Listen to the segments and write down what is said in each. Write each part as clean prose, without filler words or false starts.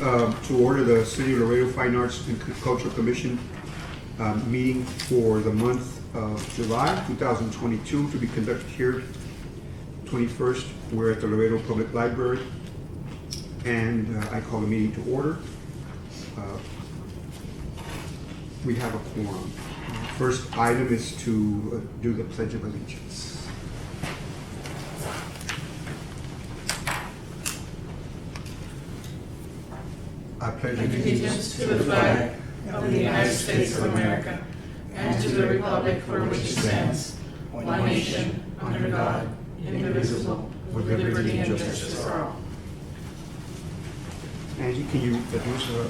To order the City of Laredo Fine Arts and Cultural Commission meeting for the month of July 2022 to be conducted here 21st. We're at the Laredo Public Library, and I call the meeting to order. We have a quorum. First item is to do the Pledge of Allegiance. I pledge allegiance to the flag of the United States of America and to the republic for which it stands, one nation, under God, indivisible, with liberty and justice for all. Angie, can you do us a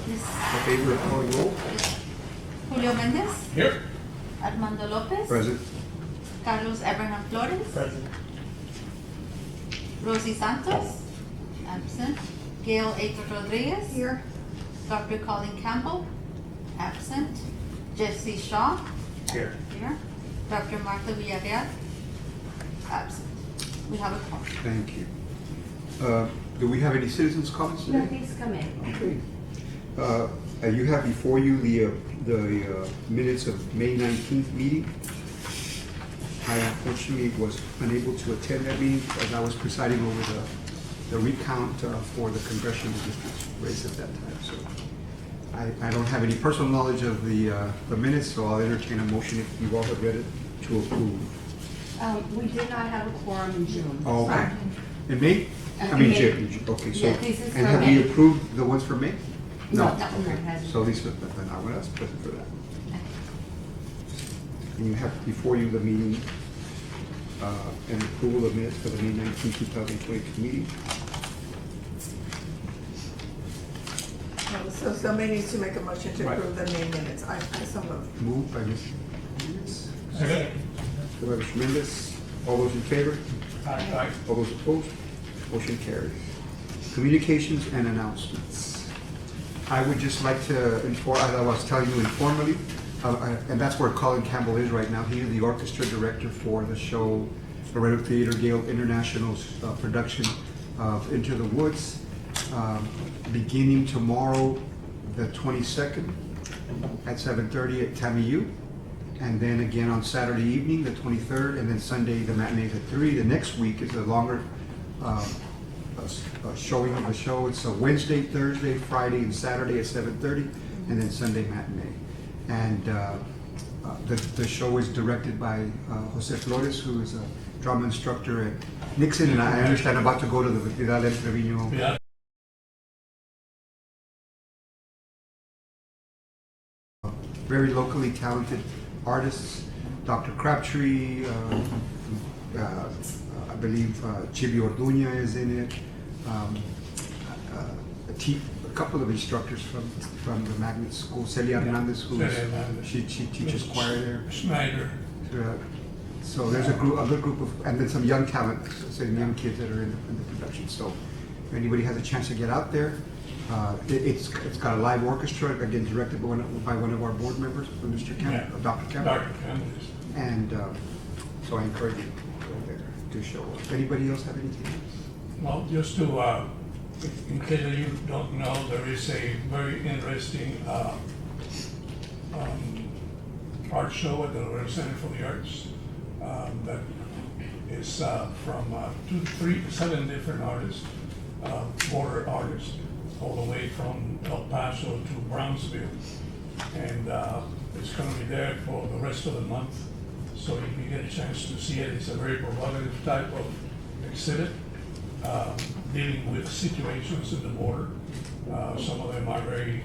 favor of calling roll? Julio Mendez. Here. Armando Lopez. Present. Carlos Abraham Flores. Present. Rosie Santos. Absent. Gail Aitor Rodriguez. Here. Dr. Colin Campbell. Absent. Jesse Shaw. Here. Here. Dr. Martha Villarreal. Absent. We have a quorum. Thank you. Do we have any citizens' comments today? No, please come in. Okay. You have before you the minutes of May 19th meeting. I unfortunately was unable to attend that meeting as I was presiding over the recount for the congressional districts race at that time. So I don't have any personal knowledge of the minutes, so I'll entertain a motion if you all have read it to approve. We did not have a quorum in June. Oh, okay. Sorry. In May? I mean, June. Okay, so, Yeah, this is and for have May. we approved the ones for May? No, Okay. it hasn't. So these are, then I would ask present for that. And you have before you the meeting, and approval of minutes for the May 19, 2022 meeting. So somebody needs to make a motion to Right. approve the May minutes. I so moved. Moved by Ms. Mendez. Second. Second by Mr. Mendez. All those in favor? Aye. All those opposed? Motion carries. Communications and announcements. I would just like to inform, as I was telling you informally, and that's where Colin Campbell is right now. He is the orchestra director for the show Laredo Theater Guild International's production of Into the Woods, beginning tomorrow, the 22nd at 7:30 at TAMIU. And then again on Saturday evening, the 23rd, and then Sunday, the matinees at 3. The next week is a longer showing of the show. It's a Wednesday, Thursday, Friday, and Saturday at 7:30, and then Sunday matinee. And the show is directed by Jose Flores, who is a drama instructor at Nixon, and I understand about to go to the Vidal El Trevino. Yeah. Very locally talented artists, Dr. Crabtree, I believe Chibi Orduña is in it, a couple of instructors from the magnet school, Celia Hernandez, who Celia Hernandez. she teaches choir there. Schneider. So there's a good group of, and then some young talent, some young kids that are in the production. So if anybody has a chance to get out there, it's got a live orchestra, again directed by one of our board members, Mr. Campbell, Dr. Campbell. Dr. Candace. And so I encourage you to go there to show up. Anybody else have anything else? Well, just to, in case you don't know, there is a very interesting art show at the Laredo Center for the Arts that is from 7 different artists, border artists, all the way from El Paso to Brownsville. And it's going to be there for the rest of the month. So if you get a chance to see it, it's a very provocative type of exhibit dealing with situations in the border. Some of them are very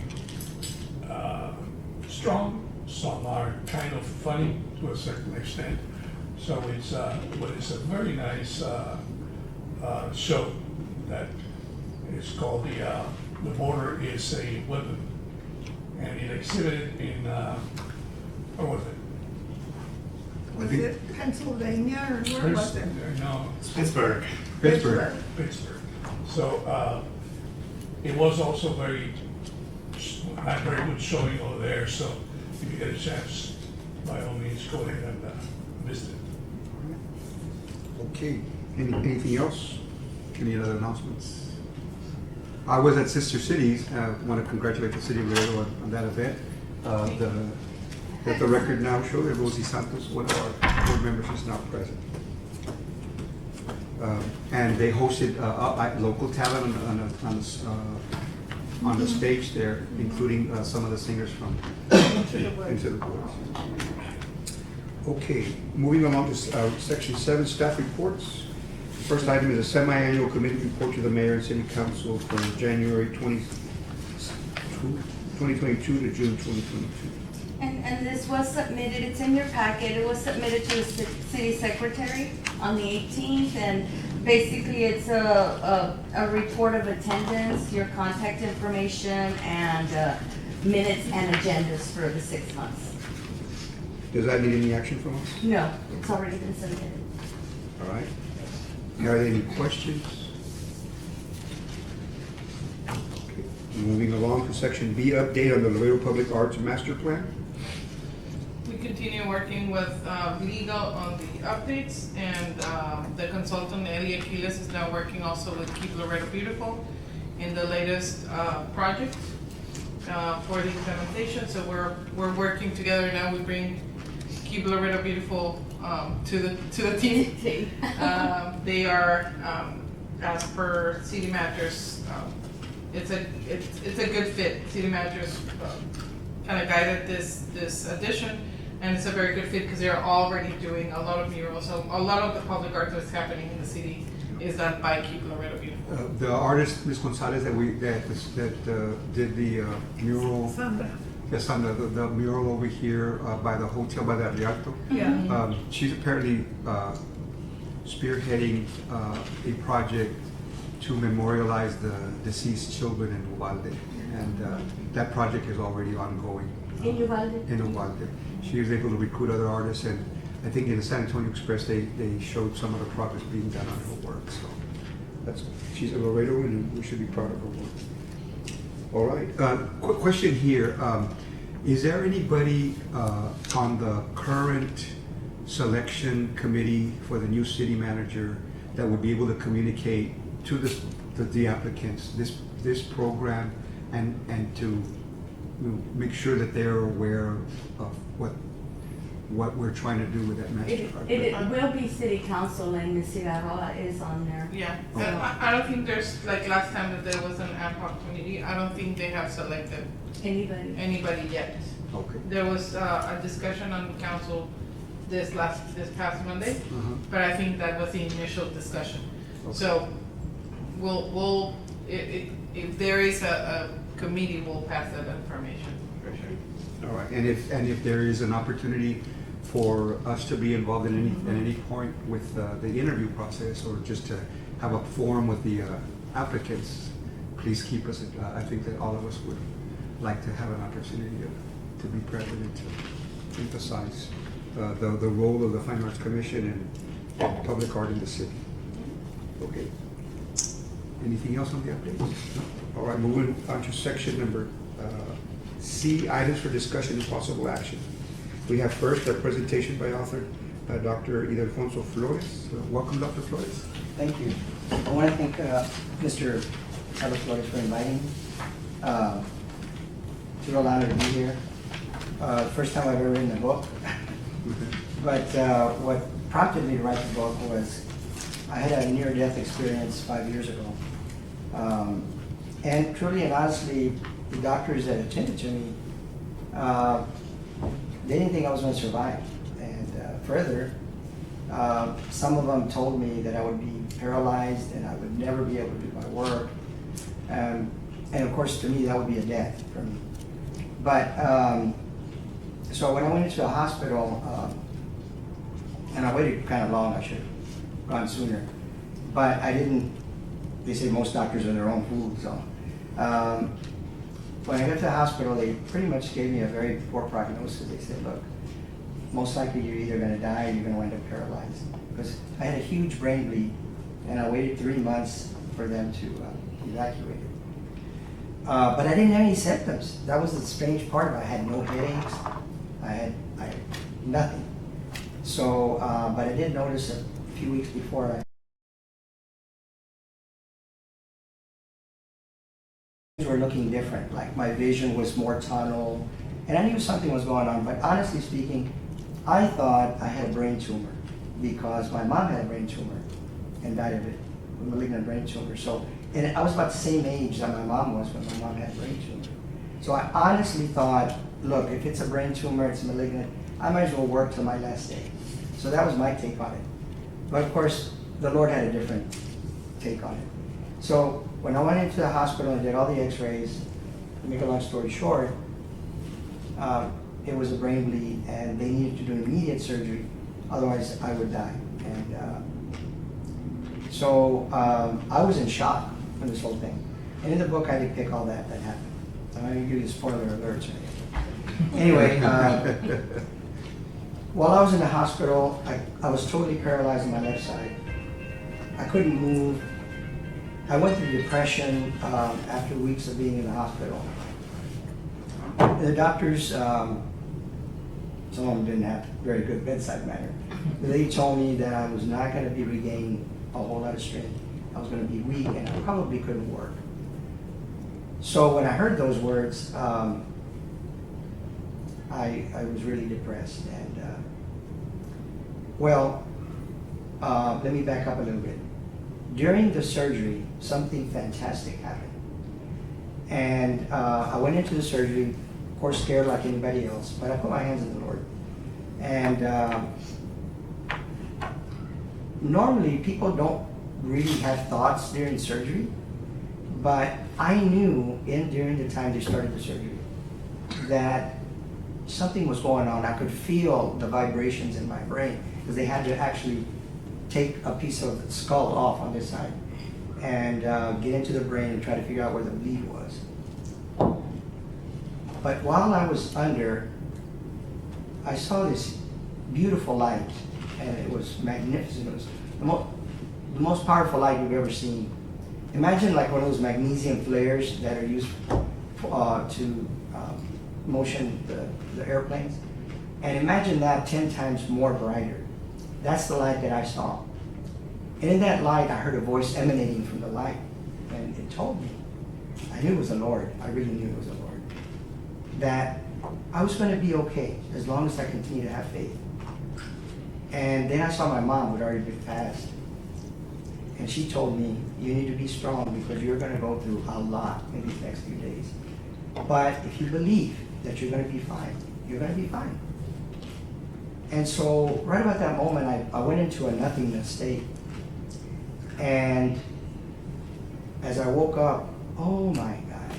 strong, some are kind of funny to a certain extent. So it's a very nice show that is called The Border is a Weapon. And it exhibited in, where was it? Was it Pennsylvania or where was it? No, Pittsburgh. Pittsburgh. Pittsburgh. So it was also a very good showing over there. So if you get a chance, by all means, go ahead and visit it. Okay. Anything else? Any other announcements? I was at Sister Cities. Want to congratulate the city of Laredo on that event. Let the record now show that Rosie Santos, one of our board members, is now present. And they hosted local talent on the stage there, including some of the singers from Into the Woods. Okay, moving along to section 7, staff reports. First item is a semi-annual committee report to the mayor and city council from January 2022 to June 2022. And this was submitted, it's in your packet, it was submitted to the city secretary on the 18th, and basically it's a report of attendance, your contact information, and minutes and agendas for the 6 months. Does that need any action from us? No, it's already been submitted. All right. Are there any questions? Okay. Moving along to section B, update on the Laredo Public Arts Master Plan. We continue working with legal on the updates, and the consultant, Ellie Aquiles, is now working also with Keep Laredo Beautiful in the latest project for the implementation. So we're working together now. We bring Keep Laredo Beautiful to the team. They are, as per city managers, it's a good fit. City managers kind of guided this addition, and it's a very good fit because they're already doing a lot of murals. So a lot of the public art that's happening in the city is done by Keep Laredo Beautiful. The artist, Ms. Gonzalez, that did the mural. Sandra. Yes, on the mural over here by the hotel, by the Rialto. Yeah. She's apparently spearheading a project to memorialize the deceased children in Uvalde. And that project is already ongoing. In Uvalde? In Uvalde. She was able to recruit other artists, and I think in the San Antonio Express, they showed some of the progress being done on her work. So she's a Laredo, and we should be proud of her work. All right. Quick question here. Is there anybody on the current selection committee for the new city manager that would be able to communicate to the applicants this program and to make sure that they're aware of what we're trying to do with that master plan? It will be city council, and Ms. Cigarroa is on there. Yeah, Okay. I don't think there's, like last time that there was an ad hoc committee, I don't think they have selected anybody yet. Okay. There was a discussion on the council this past Monday, but I think that was the initial discussion. Okay. So if there is a committee, we'll pass that information for sure. All right. And if there is an opportunity for us to be involved at any point with the interview process, or just to have a forum with the applicants, please keep us. I think that all of us would like to have an opportunity to be present and to emphasize the role of the Fine Arts Commission and public art in the city. Okay. Anything else on the updates? No? All right, moving on to section number C, items for discussion and possible action. We have first a presentation by author Dr. Ildefonso Flores. Welcome, Dr. Flores. Thank you. I want to thank Mr. Carlos Flores for inviting me. It's a real honor to be here. First time I've ever written a book. But what prompted me to write the book was I had a near-death experience 5 years ago. And truly and honestly, the doctors that attended to me, they didn't think I was going to survive. And further, some of them told me that I would be paralyzed and I would never be able to do my work. And of course, to me, that would be a death for me. But, so when I went into the hospital, and I waited kind of long, I should have gone sooner, but I didn't. They say most doctors are their own fools, so. When I got to the hospital, they pretty much gave me a very poor prognosis. They said, look, most likely you're either going to die or you're going to wind up paralyzed. Because I had a huge brain bleed, and I waited 3 months for them to evacuate it. But I didn't have any symptoms. That was the strange part. I had no headaches. I had nothing. So, but I did notice a few weeks before were looking different. Like my vision was more tunnel, and I knew something was going on. But honestly speaking, I thought I had a brain tumor because my mom had a brain tumor and died of it, a malignant brain tumor. So, and I was about the same age that my mom was when my mom had a brain tumor. So I honestly thought, look, if it's a brain tumor, it's malignant, I might as well work till my last day. So that was my take on it. But of course, the Lord had a different take on it. So when I went into the hospital and did all the x-rays, to make a long story short, it was a brain bleed and they needed to do immediate surgery, otherwise I would die. And so I was in shock from this whole thing. And in the book I depict all that happened. I'm not going to give you spoiler alerts or anything. Anyway, while I was in the hospital, I was totally paralyzed on my left side. I couldn't move. I went through depression after weeks of being in the hospital. The doctors, some of them didn't have very good bedside manner. They told me that I was not going to be regaining a whole lot of strength. I was going to be weak and I probably couldn't work. So when I heard those words, I was really depressed. And let me back up a little bit. During the surgery, something fantastic happened. And I went into the surgery, of course scared like anybody else, but I put my hands in the Lord. And normally people don't really have thoughts during surgery, but I knew during the time they started the surgery that something was going on. I could feel the vibrations in my brain because they had to actually take a piece of the skull off on this side and get into the brain and try to figure out where the bleed was. But while I was under, I saw this beautiful light, and it was magnificent. It was the most powerful light you've ever seen. Imagine like one of those magnesium flares that are used to motion the airplanes. And imagine that 10 times more brighter. That's the light that I saw. And in that light, I heard a voice emanating from the light. And it told me, I knew it was the Lord. I really knew it was the Lord. That I was going to be okay as long as I continue to have faith. And then I saw my mom, who had already been passed. And she told me, you need to be strong because you're going to go through a lot in these next few days. But if you believe that you're going to be fine, you're going to be fine. And so right about that moment, I went into a nothingness state. And as I woke up, oh my God,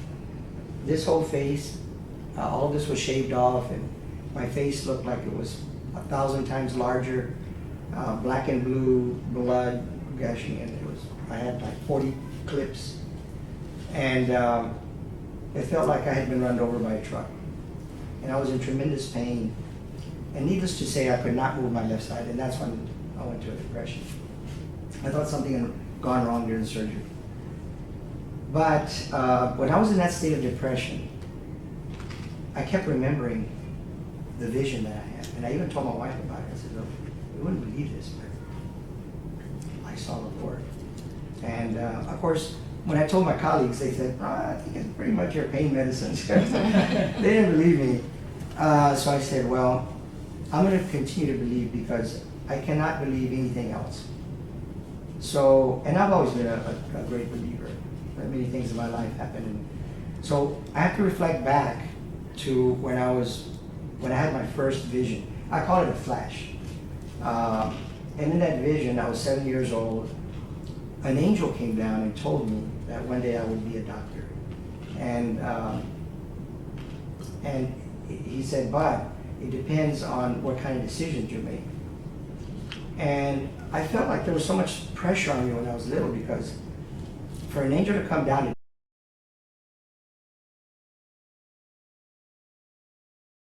this whole face, all this was shaved off, and my face looked like it was 1,000 times larger, black and blue, blood gushing, and I had like 40 clips. And it felt like I had been run over by a truck. And I was in tremendous pain. And needless to say, I could not move my left side, and that's when I went to a depression. I thought something had gone wrong during the surgery. But when I was in that state of depression, I kept remembering the vision that I had. And I even told my wife about it. I said, look, you wouldn't believe this, but I saw the Lord. And of course, when I told my colleagues, they said, I think it's pretty much your pain medicines. They didn't believe me. So I said, well, I'm going to continue to believe because I cannot believe anything else. So, and I've always been a great believer. Many things in my life happened. And so I have to reflect back to when I had my first vision. I call it a flash. And in that vision, I was 7 years old. An angel came down and told me that one day I would be a doctor. And he said, but it depends on what kind of decisions you make. And I felt like there was so much pressure on me when I was little because for an angel to come down and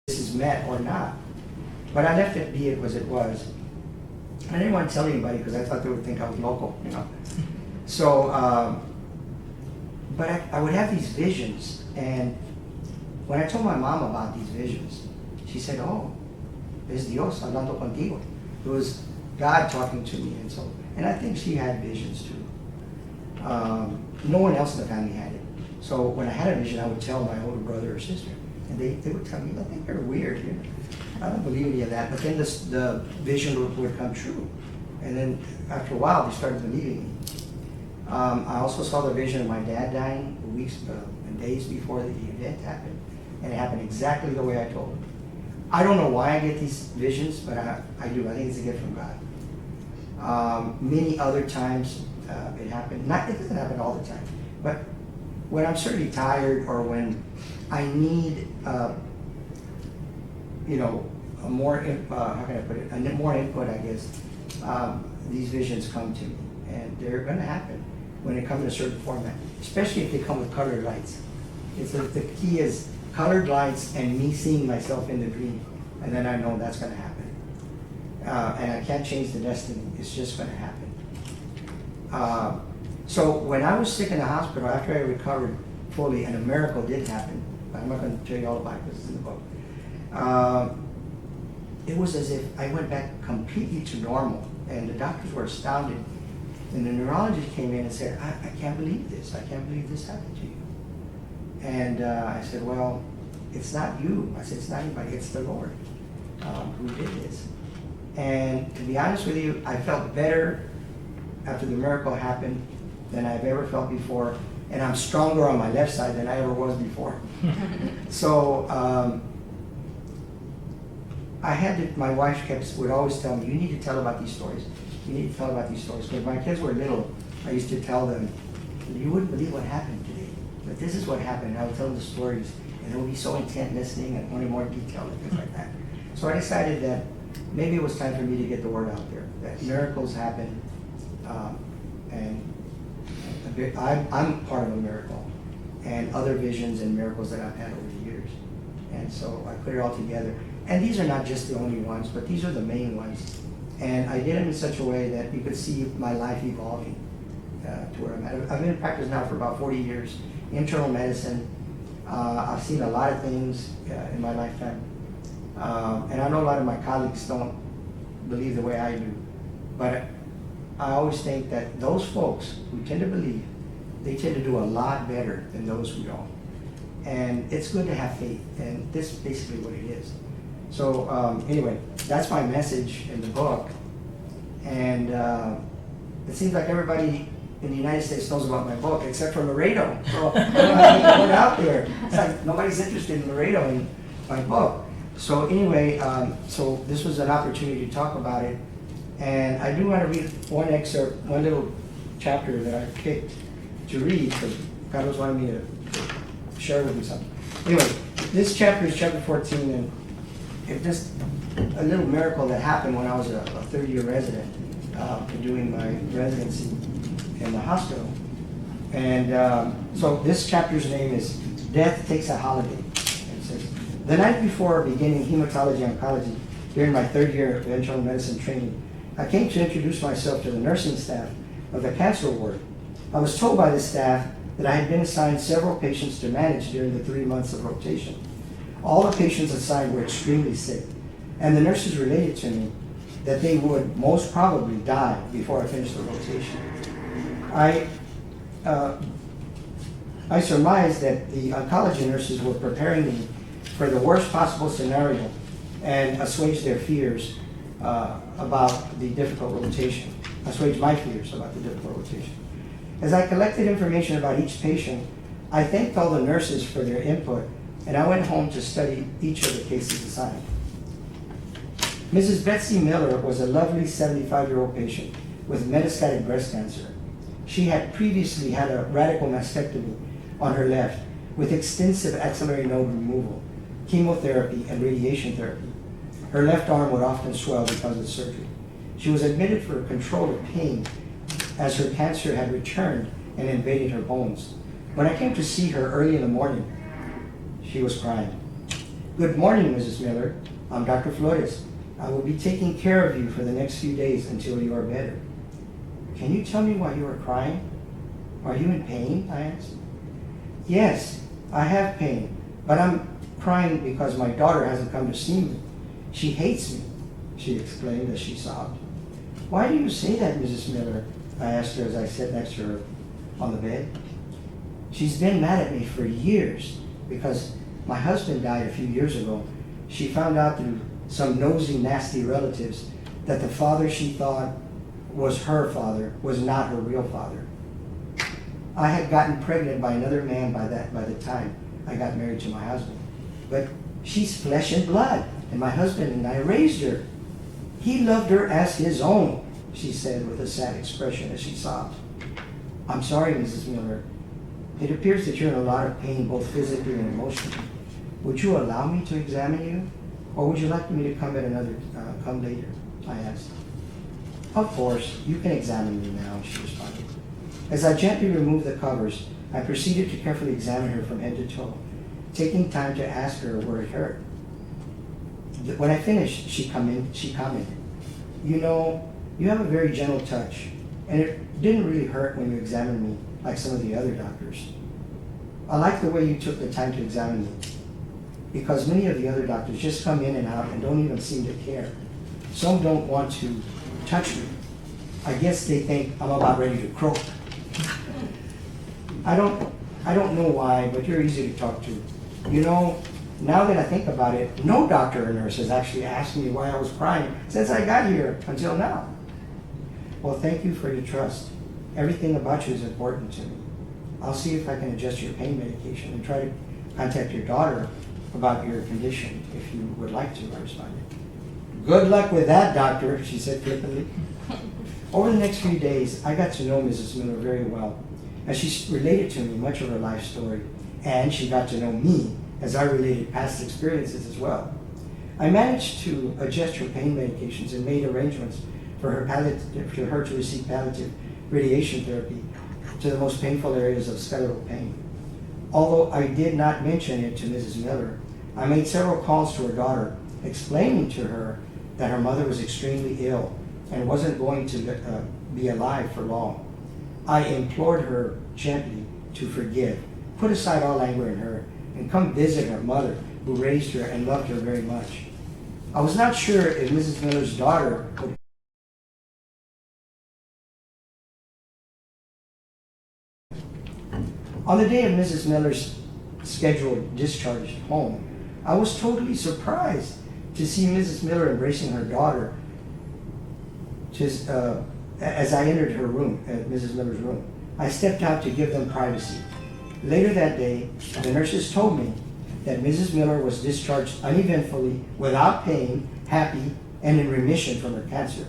this is met or not. But I left it be it as it was. I didn't want to tell anybody because I thought they would think I was local, you know. So, but I would have these visions, and when I told my mom about these visions, she said, oh, es Dios hablando contigo. It was God talking to me, and I think she had visions too. No one else in the family had it. So when I had a vision, I would tell my older brother or sister, and they would tell me, I think you're weird. You know? I don't believe any of that. But then the vision would come true. And then after a while, they started believing me. I also saw the vision of my dad dying weeks and days before the event happened. And it happened exactly the way I told him. I don't know why I get these visions, but I do. I think it's a gift from God. Many other times it happened. It doesn't happen all the time. But when I'm certainly tired or when I need, a more, how can I put it, more input, I guess, these visions come to me. And they're going to happen when they come in a certain format, especially if they come with colored lights. The key is colored lights and me seeing myself in the dream. And then I know that's going to happen. And I can't change the destiny. It's just going to happen. So when I was sick in the hospital, after I recovered fully, and a miracle did happen, but I'm not going to tell you all about it because it's in the book. It was as if I went back completely to normal, and the doctors were astounded. And the neurologist came in and said, I can't believe this. I can't believe this happened to you. And I said, well, it's not you. I said, it's not anybody. It's the Lord who did this. And to be honest with you, I felt better after the miracle happened than I've ever felt before. And I'm stronger on my left side than I ever was before. So my wife would always tell me, you need to tell about these stories. You need to tell about these stories. Because when my kids were little, I used to tell them, you wouldn't believe what happened today. But this is what happened. And I would tell them the stories. And they would be so intent listening and wanting more detail and things like that. So I decided that maybe it was time for me to get the word out there. That miracles happen. And I'm part of a miracle. And other visions and miracles that I've had over the years. And so I put it all together. And these are not just the only ones, but these are the main ones. And I did them in such a way that you could see my life evolving to where I'm at. I've been in practice now for about 40 years, internal medicine. I've seen a lot of things in my lifetime. And I know a lot of my colleagues don't believe the way I do. But I always think that those folks who tend to believe, they tend to do a lot better than those who don't. And it's good to have faith. And this is basically what it is. So anyway, that's my message in the book. And it seems like everybody in the United States knows about my book, except for Laredo. So I put it out there. It's like nobody's interested in Laredo in my book. So anyway, so this was an opportunity to talk about it. And I do want to read one excerpt, one little chapter that I picked to read, because Carlos wanted me to share with him something. Anyway, this chapter is chapter 14, and it's just a little miracle that happened when I was a third-year resident doing my residency in the hospital. And so this chapter's name is Death Takes a Holiday. And it says, the night before beginning hematology oncology during my third year of internal medicine training, I came to introduce myself to the nursing staff of the cancer ward. I was told by the staff that I had been assigned several patients to manage during the 3 months of rotation. All the patients assigned were extremely sick, and the nurses related to me that they would most probably die before I finished the rotation. I surmised that the oncology nurses were preparing me for the worst possible scenario and assuage their fears about the difficult rotation, assuage my fears about the difficult rotation. As I collected information about each patient, I thanked all the nurses for their input, and I went home to study each of the cases assigned. Mrs. Betsy Miller was a lovely 75-year-old patient with metastatic breast cancer. She had previously had a radical mastectomy on her left with extensive axillary node removal, chemotherapy, and radiation therapy. Her left arm would often swell because of the surgery. She was admitted for control of pain as her cancer had returned and invaded her bones. When I came to see her early in the morning, she was crying. Good morning, Mrs. Miller. I'm Dr. Flores. I will be taking care of you for the next few days until you are better. Can you tell me why you are crying? Are you in pain? I asked. Yes, I have pain, but I'm crying because my daughter hasn't come to see me. She hates me, she exclaimed as she sobbed. Why do you say that, Mrs. Miller? I asked her as I sat next to her on the bed. She's been mad at me for years because my husband died a few years ago. She found out through some nosy, nasty relatives that the father she thought was her father was not her real father. I had gotten pregnant by another man by the time I got married to my husband. But she's flesh and blood, and my husband and I raised her. He loved her as his own, she said with a sad expression as she sobbed. I'm sorry, Mrs. Miller. It appears that you're in a lot of pain, both physically and emotionally. Would you allow me to examine you? Or would you like me to come later? I asked. Of course, you can examine me now, she responded. As I gently removed the covers, I proceeded to carefully examine her from head to toe, taking time to ask her where it hurt. When I finished, she commented, you know, you have a very gentle touch, and it didn't really hurt when you examined me like some of the other doctors. I like the way you took the time to examine me, because many of the other doctors just come in and out and don't even seem to care. Some don't want to touch me. I guess they think I'm about ready to croak. I don't know why, but you're easy to talk to. You know, now that I think about it, no doctor or nurse has actually asked me why I was crying since I got here until now. Well, thank you for your trust. Everything about you is important to me. I'll see if I can adjust your pain medication and try to contact your daughter about your condition if you would like to, I responded. Good luck with that, doctor, she said flippantly. Over the next few days, I got to know Mrs. Miller very well, as she related to me much of her life story, and she got to know me as I related past experiences as well. I managed to adjust her pain medications and made arrangements for her to receive palliative radiation therapy to the most painful areas of skeletal pain. Although I did not mention it to Mrs. Miller, I made several calls to her daughter, explaining to her that her mother was extremely ill and wasn't going to be alive for long. I implored her gently to forgive, put aside all anger in her, and come visit her mother, who raised her and loved her very much. I was not sure if Mrs. Miller's daughter would On the day of Mrs. Miller's scheduled discharge home, I was totally surprised to see Mrs. Miller embracing her daughter as I entered her room, Mrs. Miller's room. I stepped out to give them privacy. Later that day, the nurses told me that Mrs. Miller was discharged uneventfully, without pain, happy, and in remission from her cancer.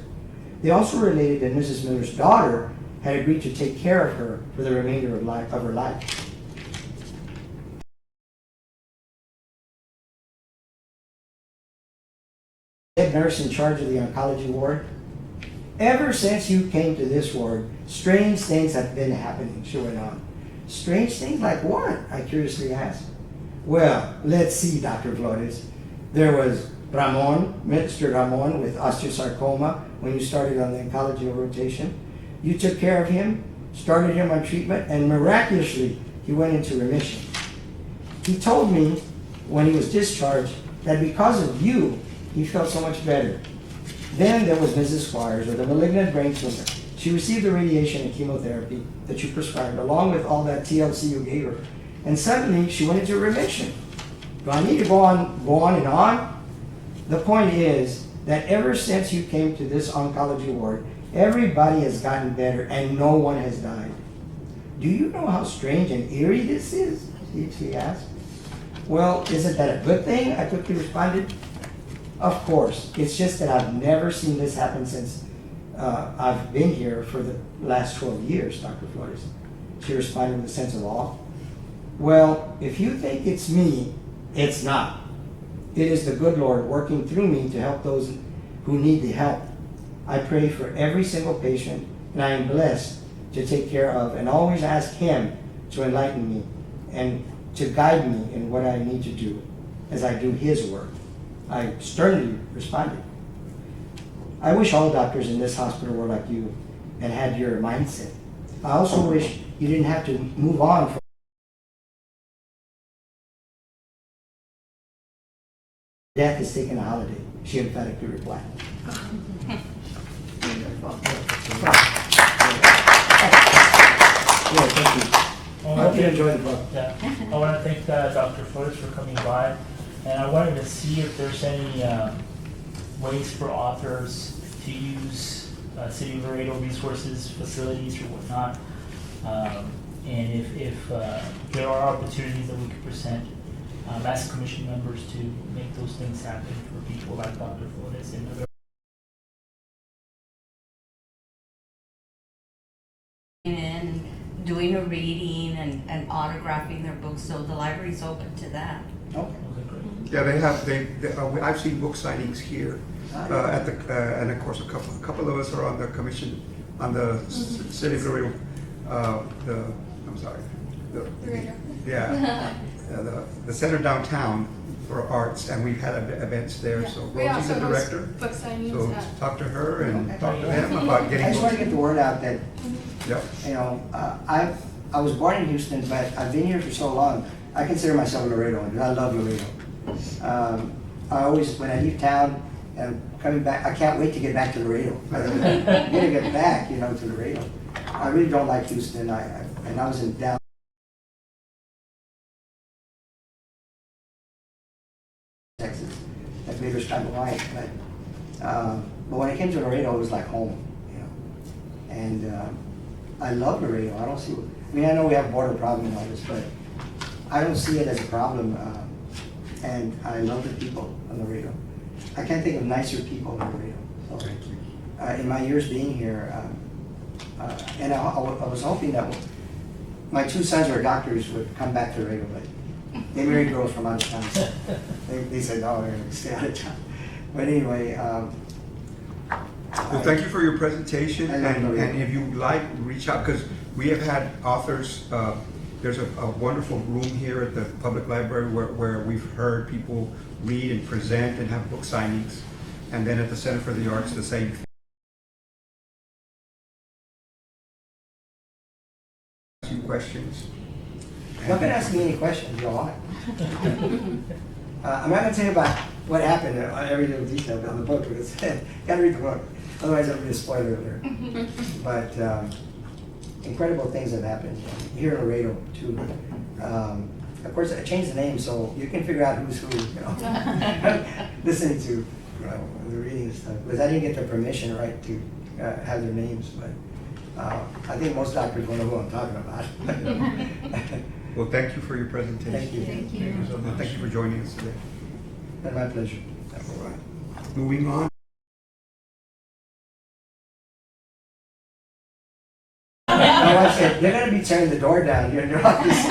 They also related that Mrs. Miller's daughter had agreed to take care of her for the remainder of her life. Head nurse in charge of the oncology ward. Ever since you came to this ward, strange things have been happening, she went on. Strange things like what? I curiously asked. Well, let's see, Dr. Flores. There was Ramon, Mr. Ramon, with osteosarcoma when you started on the oncology rotation. You took care of him, started him on treatment, and miraculously, he went into remission. He told me when he was discharged that because of you, he felt so much better. Then there was Mrs. Squires with a malignant brain tumor. She received the radiation and chemotherapy that you prescribed, along with all that TLC you gave her. And suddenly, she went into remission. Do I need to go on and on? The point is that ever since you came to this oncology ward, everybody has gotten better and no one has died. Do you know how strange and eerie this is? She asked. Well, isn't that a good thing? I quickly responded. Of course. It's just that I've never seen this happen since I've been here for the last 12 years, Dr. Flores. She responded with a sense of awe. Well, if you think it's me, it's not. It is the good Lord working through me to help those who need the help. I pray for every single patient, and I am blessed to take care of and always ask Him to enlighten me and to guide me in what I need to do as I do His work. I sternly responded. I wish all doctors in this hospital were like you and had your mindset. I also wish you didn't have to move on from death is taking a holiday, she emphatically replied. Yeah, thank you. Well, Hope you enjoy the book. Yeah, I want to thank Dr. Flores for coming by, and I wanted to see if there's any ways for authors to use City of Laredo resources, facilities, or whatnot. And if there are opportunities that we could present as commission members to make those things happen for people like Dr. Flores and other. And doing a reading and autographing their books, so the library's open to that. Okay. Okay, great. Yeah, they have, I've seen book signings here at the, and of course, a couple of us are on the commission, on the City of Laredo, I'm sorry. Yeah, the center downtown for arts, and we've had events there, so We Rosie's the also host director. book signings So at. talk to her and Okay. talk to him about I getting just want to get books. the word out that, Yep. you know, I was born in Houston, but I've been here for so long. I consider myself a Laredoan, and I love Laredo. I always, when I leave town and coming back, I can't wait to get back to Laredo. I'm gonna get back, you know, to Laredo. I really don't like Houston. And I was in down Texas. That made us kind of white, but when I came to Laredo, it was like home, you know. And I love Laredo. I don't see. I mean, I know we have a border problem and all this, but I don't see it as a problem. And I love the people of Laredo. I can't think of nicer people in Laredo. So, Thank you. in my years being here, and I was hoping that my two sons were doctors would come back to Laredo, but they married girls from out of town. So they said, no, they're going to stay out of town. But anyway, Well, thank you for your presentation, I love Laredo. and if you like, reach out, because we have had authors, there's a wonderful room here at the public library where we've heard people read and present and have book signings, and then at the Center for the Arts, the same thing. Few questions. You can ask me any questions you want. I'm not going to tell you about what happened, every little detail in the book, because you got to read the book. Otherwise, it'll be a spoiler alert. But incredible things have happened here in Laredo, too. Of course, I changed the name, so you can figure out who's who, you know. Listening to the reading and stuff. Because I didn't get their permission, right, to have their names, but I think most doctors will know who I'm talking about. Well, thank you for your presentation. Thank you. Thank you. Thank you so much. Thank you for joining us today. And my pleasure. All right. Moving on. My wife said, they're gonna be tearing the door down here in your office.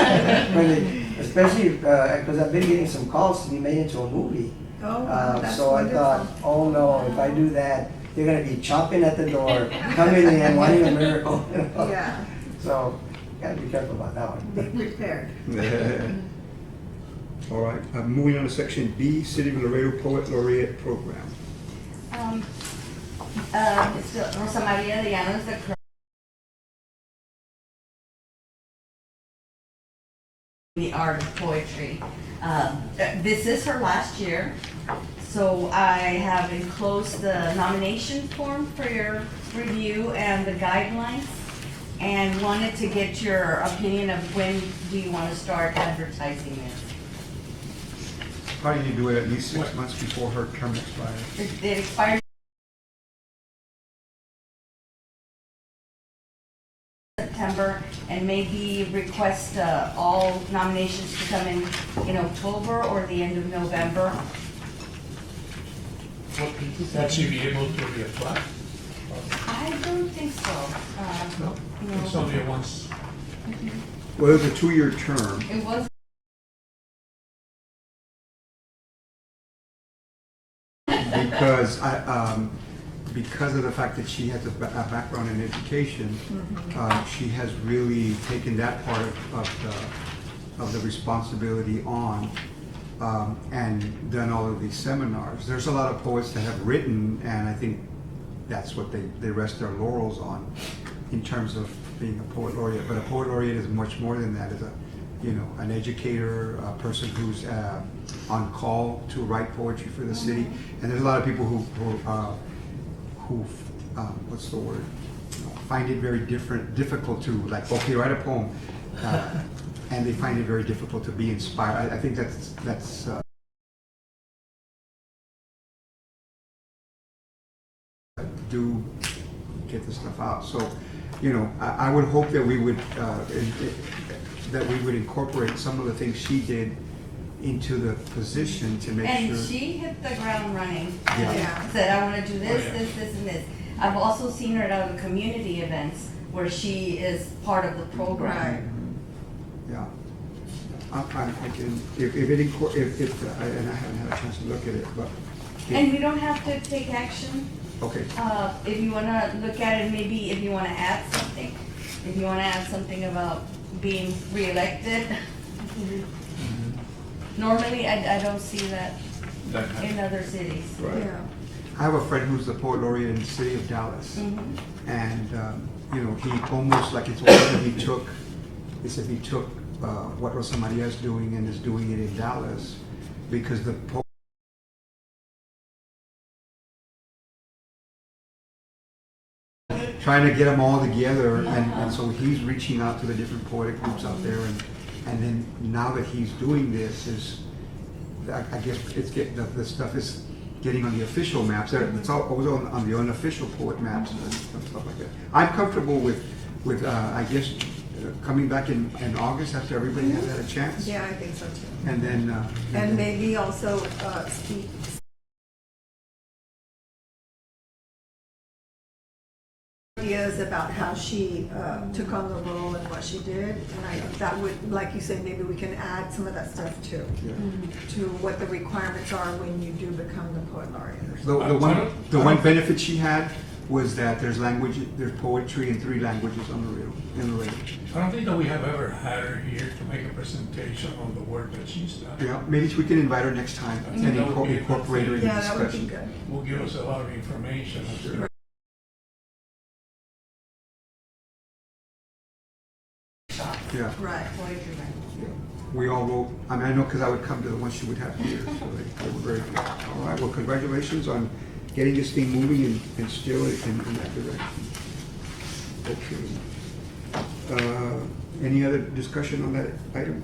Especially, because I've been getting some calls to be made into a movie. Oh, that's So I wonderful. thought, oh no, if I do that, they're gonna be chomping at the door, coming in, wanting a miracle. you know. Yeah, So, gotta be careful about that one. be prepared. All right, moving on to section B, City of Laredo Poet Laureate Program. Rosa Maria de Llanos, the the art of poetry. This is her last year, so I have enclosed the nomination form for your review and the guidelines, and wanted to get your opinion of when do you want to start advertising this. Probably need to do it at least 6 months before her term expires. It expires September, and maybe request all nominations to come in October or the end of November. Would she be able to reapply? I don't think so. No, it's No. only a once. Well, it's a 2-year term. It was. Because of the fact that she has a background in education, she has really taken that part of the responsibility on, and done all of these seminars. There's a lot of poets that have written, and I think that's what they rest their laurels on in terms of being a poet laureate. But a poet laureate is much more than that. Is an educator, a person who's on call to write poetry for the city. And there's a lot of people who what's the word? Find it very difficult to, like, okay, write a poem. and they find it very difficult to be inspired. I think that's do get the stuff out. So, you know, I would hope that we would incorporate some of the things she did into the position to make And sure. she hit the ground running. Yeah. Yeah. Said, I wanna do this, Oh, yeah. this, and this. I've also seen her at other community events where she is part of the program. Yeah. I can, if and I haven't had a chance to look at it, but. And we don't have to take action. Okay, If you wanna look at it, maybe if you wanna add something, if you wanna add something about being reelected. Normally, I don't see that in other cities. Yeah. I have a friend who's the poet laureate in the city of Dallas. And, you know, he almost, like it's almost he said he took what Rosa Maria is doing and is doing it in Dallas because the trying to get them all together, and so he's reaching out to the different poetic groups out there, and then now that he's doing this, I guess it's getting, the stuff is getting on the official maps. It's always on the unofficial poet maps and stuff like that. I'm comfortable with I guess, coming back in August after everybody has had a chance. Yeah, I think so too. And then. And maybe also speak ideas about how she took on the role and what she did. And I think that would, like you say, maybe we can add some of that stuff too, Yeah. to what the requirements are when you do become the poet laureate. The one benefit she had was that there's poetry in 3 languages on in the radio. I don't think that we have ever had her here to make a presentation on the work that she's done. Yeah, maybe we can invite her next time and think that would be a good incorporate her in the Yeah, that would be discussion. good. Will give us a lot of information. Sure. Yeah, Right. yeah. We all wrote, I mean, I know because I would come to the ones she would have here, so they were very good. All right, well, congratulations on getting this thing moving and still in that direction. Okay. Any other discussion on that item?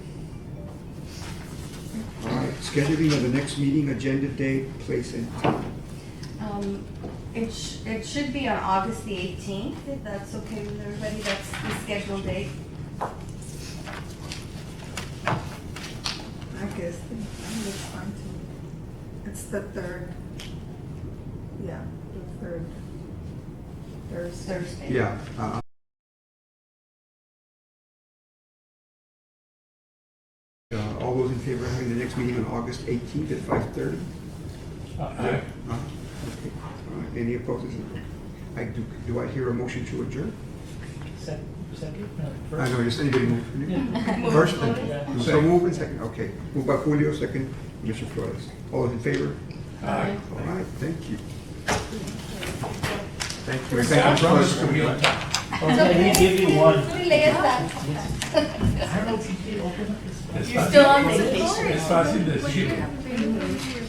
All right, scheduling of the next meeting, agenda date, place and time. It should be on August the 18th, if that's okay with everybody. That's the scheduled date. I guess it's fine too. It's the 3rd. Yeah, the 3rd. Thursday. Thursday. Yeah. All those in favor of having the next meeting on August 18th at 5:30? Aye. Okay. All right. Any opposed? Do I hear a motion to adjourn? Second? I First? know, just anybody move. Yeah. First, Yeah. so move in second, okay. Moved by Julio, second, Mr. Flores. All those in favor? Aye. All right, thank you. Thank you. I Thank you, promise Flores. to be on time. Okay, let me give you one. I I don't know if you can open up this. Es You're fácil- still on vacation. Es fácil decirlo.